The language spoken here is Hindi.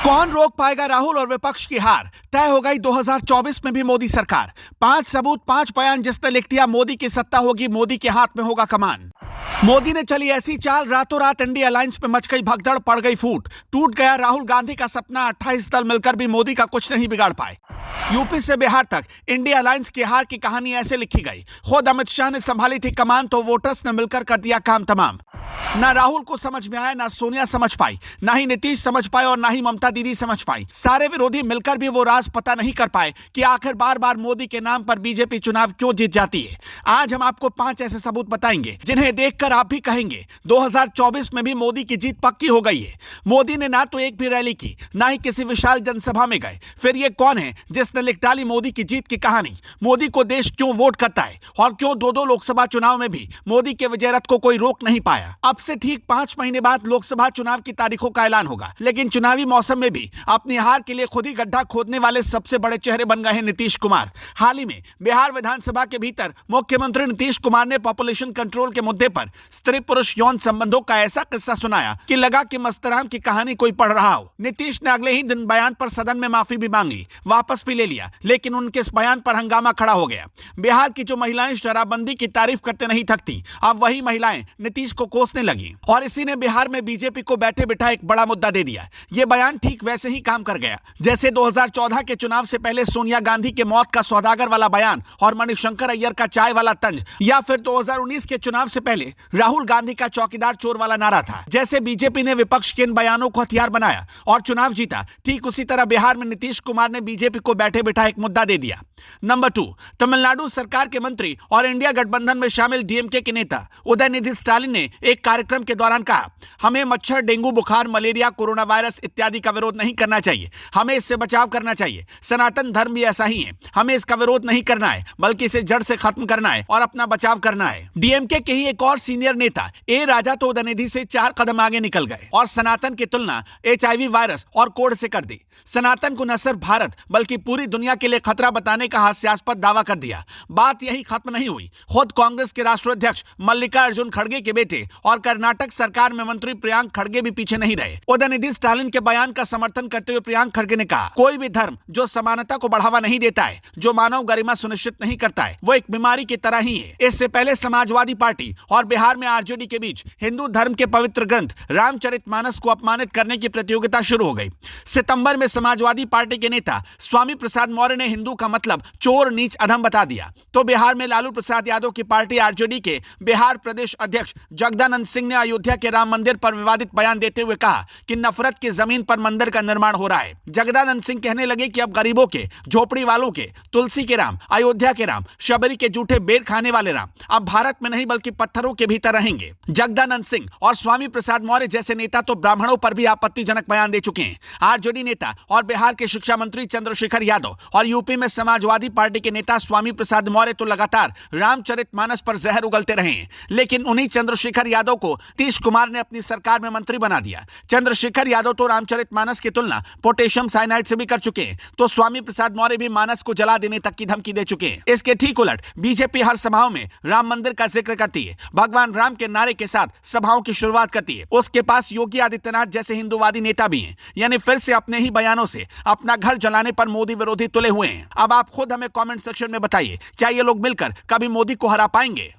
कौन रोक पाएगा राहुल और विपक्ष की हार? तय हो गई 2024 में भी मोदी सरकार। 5 सबूत 5 बयान जिसने लिख दिया मोदी की सत्ता होगी, मोदी के हाथ में होगा कमान। मोदी ने चली ऐसी चाल, रातों रात इंडिया अलायंस में मच गई भगदड़, पड़ गई फूट, टूट गया राहुल गांधी का सपना। 28 दल मिलकर भी मोदी का कुछ नहीं बिगाड़ पाए। यूपी से बिहार तक इंडिया अलायंस की हार की कहानी ऐसे लिखी गई। खुद अमित शाह ने संभाली थी कमान तो वोटर्स ने मिलकर कर दिया काम तमाम। ना राहुल को समझ में आया, ना सोनिया समझ पाई, ना ही नीतीश समझ पाए और ना ही ममता दीदी समझ पाई। सारे विरोधी मिलकर भी वो राज पता नहीं कर पाए कि आखिर बार बार मोदी के नाम पर बीजेपी चुनाव क्यों जीत जाती है। आज हम आपको 5 ऐसे सबूत बताएंगे जिन्हें देखकर आप भी कहेंगे 2024 में भी मोदी की जीत पक्की हो गई है। मोदी ने ना तो एक भी रैली की, ना ही किसी विशाल जनसभा में गए। फिर ये कौन है जिसने लिख डाली मोदी की जीत की कहानी? मोदी को देश क्यों वोट करता है और क्यों दो लोकसभा चुनाव में भी मोदी के विजय रथ को कोई रोक नहीं पाया? अब से ठीक 5 महीने बाद लोकसभा चुनाव की तारीखों का ऐलान होगा, लेकिन चुनावी मौसम में भी अपनी हार के लिए खुद ही गड्ढा खोदने वाले सबसे बड़े चेहरे बन गए हैं नीतीश कुमार। हाल ही में बिहार विधानसभा के भीतर मुख्यमंत्री नीतीश कुमार ने पॉपुलेशन कंट्रोल के मुद्दे पर स्त्री पुरुष यौन संबंधों का ऐसा किस्सा सुनाया कि लगा कि मस्तराम की कहानी कोई पढ़ रहा हो। नीतीश ने अगले ही दिन बयान पर सदन में माफी भी मांग ली, वापस भी ले लिया, लेकिन उनके इस बयान पर हंगामा खड़ा हो गया। बिहार की जो महिलाएं शराबबंदी की तारीफ करते नहीं थकती, अब वही महिलाएं नीतीश को कोसने लगी और इसी ने बिहार में बीजेपी को बैठे बिठा एक बड़ा मुद्दा दे दिया। यह बयान ठीक वैसे ही काम कर गया जैसे 2014 के चुनाव से पहले सोनिया गांधी के मौत का सौदागर वाला बयान और मणिशंकर अय्यर का चाय वाला तंज, या फिर 2019 के चुनाव से पहले राहुल गांधी का चौकीदार चोर वाला नारा था। जैसे बीजेपी ने विपक्ष के इन बयानों को हथियार बनाया और चुनाव जीता, ठीक उसी तरह बिहार में नीतीश कुमार ने बीजेपी को बैठे बिठा एक मुद्दा दे दिया। नंबर 2, तमिलनाडु सरकार के मंत्री और इंडिया गठबंधन में शामिल डीएमके के नेता उदयनिधि स्टालिन ने एक कार्यक्रम के दौरान कहा, हमें मच्छर, डेंगू बुखार, मलेरिया, कोरोना वायरस इत्यादि का विरोध नहीं करना चाहिए, हमें इससे बचाव करना चाहिए। सनातन धर्म भी ऐसा ही है, हमें इसका विरोध नहीं करना है बल्कि इसे जड़ से खत्म करना है और अपना बचाव करना है। डीएमके के ही एक और सीनियर नेता ए राजा तो उदयनिधि से 4 कदम आगे निकल गए और सनातन की तुलना एचआईवी वायरस और कोढ़ से कर दी। सनातन को न सिर्फ भारत बल्कि पूरी दुनिया के लिए खतरा बताने का हास्यास्पद दावा कर दिया। बात यही खत्म नहीं हुई। खुद कांग्रेस के राष्ट्रीय अध्यक्ष मल्लिकार्जुन खड़गे के बेटे और कर्नाटक सरकार में मंत्री प्रियांक खड़गे भी पीछे नहीं रहे। उदयनिधि स्टालिन के बयान का समर्थन करते हुए प्रियांक खड़गे ने कहा, कोई भी धर्म जो समानता को बढ़ावा नहीं देता है, जो मानव गरिमा सुनिश्चित नहीं करता है, वो एक बीमारी की तरह ही है। इससे पहले समाजवादी पार्टी और बिहार में आरजेडी के बीच हिंदू धर्म के पवित्र ग्रंथ रामचरितमानस को अपमानित करने की प्रतियोगिता शुरू हो गई। सितंबर में समाजवादी पार्टी के नेता स्वामी प्रसाद मौर्य ने हिंदू का मतलब चोर, नीच, अधम बता दिया तो बिहार में लालू प्रसाद यादव की पार्टी आरजेडी के बिहार प्रदेश अध्यक्ष जगदानंद सिंह ने अयोध्या के राम मंदिर पर विवादित बयान देते हुए कहा कि नफरत की जमीन पर मंदिर का निर्माण हो रहा है। जगदानंद सिंह कहने लगे कि अब गरीबों के, झोपड़ी वालों के, तुलसी के राम, अयोध्या के राम, शबरी के जूठे बेर खाने वाले राम अब भारत में नहीं बल्कि पत्थरों के भीतर रहेंगे। जगदानंद सिंह और स्वामी प्रसाद मौर्य जैसे नेता तो ब्राह्मणों पर भी आपत्तिजनक बयान दे चुके हैं। आरजेडी नेता और बिहार के शिक्षा मंत्री चंद्रशेखर यादव और यूपी में समाजवादी पार्टी के नेता स्वामी प्रसाद मौर्य तो लगातार रामचरितमानस पर जहर उगलते रहे हैं, लेकिन उन्हीं चंद्रशेखर यादव को नीतीश कुमार ने अपनी सरकार में मंत्री बना दिया। चंद्रशेखर यादव तो रामचरितमानस की तुलना पोटेशियम साइनाइड से भी कर चुके हैं, तो स्वामी प्रसाद मौर्य भी मानस को जला देने तक की धमकी दे चुके हैं। इसके ठीक उलट बीजेपी हर सभाओं में राम मंदिर का जिक्र करती है, भगवान राम के नारे के साथ सभाओं की शुरुआत करती है। उसके पास योगी आदित्यनाथ जैसे हिंदूवादी नेता भी हैं, यानी फिर से अपने ही बयानों से अपना घर जलाने पर मोदी विरोधी तुले हुए हैं। अब आप खुद हमें कमेंट सेक्शन में बताइए, क्या ये लोग मिलकर कभी मोदी को हरा पाएंगे?